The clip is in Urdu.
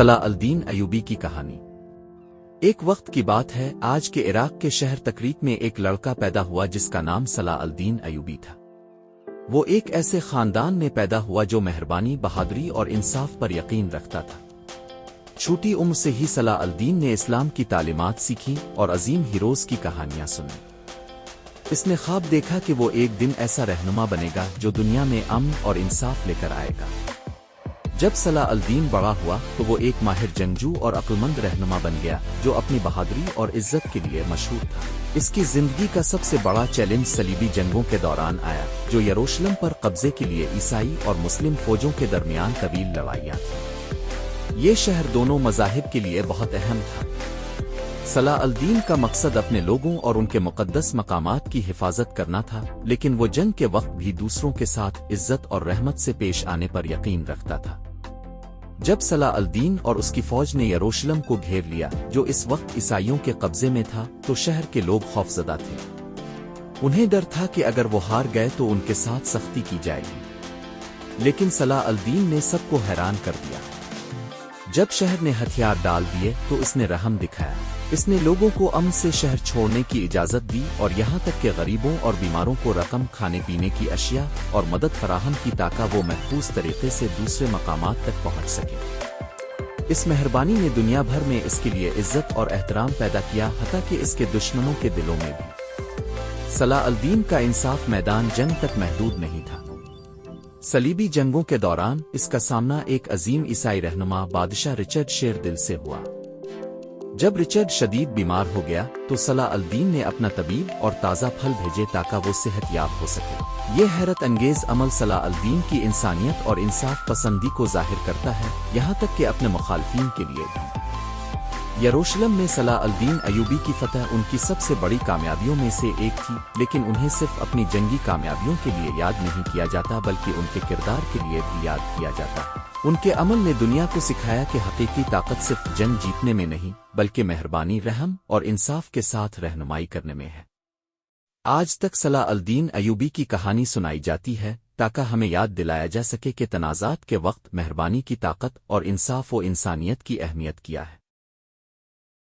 صلاح الدین ایوبی کی کہانی۔ ایک وقت کی بات ہے، آج کے عراق کے شہر تکریت میں ایک لڑکا پیدا ہوا جس کا نام صلاح الدین ایوبی تھا۔ وہ ایک ایسے خاندان میں پیدا ہوا جو مہربانی، بہادری اور انصاف پر یقین رکھتا تھا۔ چھوٹی عمر سے ہی صلاح الدین نے اسلام کی تعلیمات سیکھی اور عظیم ہیروز کی کہانیاں سنی۔ اس نے خواب دیکھا کہ وہ ایک دن ایسا رہنما بنے گا جو دنیا میں امن اور انصاف لے کر آئے گا۔ جب صلاح الدین بڑا ہوا تو وہ ایک ماہر جنگجو اور عقلمند رہنما بن گیا جو اپنی بہادری اور عزت کے لیے مشہور تھا۔ اس کی زندگی کا سب سے بڑا چیلنج صلیبی جنگوں کے دوران آیا، جو یروشلم پر قبضے کے لیے عیسائی اور مسلم فوجوں کے درمیان طویل لڑائیاں تھیں۔ یہ شہر دونوں مذاہب کے لیے بہت اہم تھا۔ صلاح الدین کا مقصد اپنے لوگوں اور ان کے مقدس مقامات کی حفاظت کرنا تھا، لیکن وہ جنگ کے وقت بھی دوسروں کے ساتھ عزت اور رحمت سے پیش آنے پر یقین رکھتا تھا۔ جب صلاح الدین اور اس کی فوج نے یروشلم کو گھیر لیا، جو اس وقت عیسائیوں کے قبضے میں تھا، تو شہر کے لوگ خوفزدہ تھے۔ انہیں ڈر تھا کہ اگر وہ ہار گئے تو ان کے ساتھ سختی کی جائے گی۔ لیکن صلاح الدین نے سب کو حیران کر دیا۔ جب شہر نے ہتھیار ڈال دیے تو اس نے رحم دکھایا۔ اس نے لوگوں کو امن سے شہر چھوڑنے کی اجازت دی اور یہاں تک کہ غریبوں اور بیماروں کو رقم، کھانے پینے کی اشیاء اور مدد فراہم کی تاکہ وہ محفوظ طریقے سے دوسرے مقامات تک پہنچ سکیں۔ اس مہربانی نے دنیا بھر میں اس کے لیے عزت اور احترام پیدا کیا، حتیٰ کہ اس کے دشمنوں کے دلوں میں بھی۔ صلاح الدین کا انصاف میدان جنگ تک محدود نہیں تھا۔ صلیبی جنگوں کے دوران اس کا سامنا ایک عظیم عیسائی رہنما بادشاہ رچرڈ شیر دل سے ہوا۔ جب رچرڈ شدید بیمار ہو گیا تو صلاح الدین نے اپنا طبیب اور تازہ پھل بھیجے تاکہ وہ صحت یاب ہو سکے۔ یہ حیرت انگیز عمل صلاح الدین کی انسانیت اور انصاف پسندی کو ظاہر کرتا ہے، یہاں تک کہ اپنے مخالفین کے لیے بھی۔ یروشلم میں صلاح الدین ایوبی کی فتح ان کی سب سے بڑی کامیابیوں میں سے ایک تھی، لیکن انہیں صرف اپنی جنگی کامیابیوں کے لیے یاد نہیں کیا جاتا بلکہ ان کے کردار کے لیے بھی یاد کیا جاتا ہے۔ ان کے عمل نے دنیا کو سکھایا کہ حقیقی طاقت صرف جنگ جیتنے میں نہیں بلکہ مہربانی، رحم اور انصاف کے ساتھ رہنمائی کرنے میں ہے۔ آج تک صلاح الدین ایوبی کی کہانی سنائی جاتی ہے تاکہ ہمیں یاد دلایا جا سکے کہ تنازعات کے وقت مہربانی کی طاقت اور انصاف و انسانیت کی اہمیت کیا ہے۔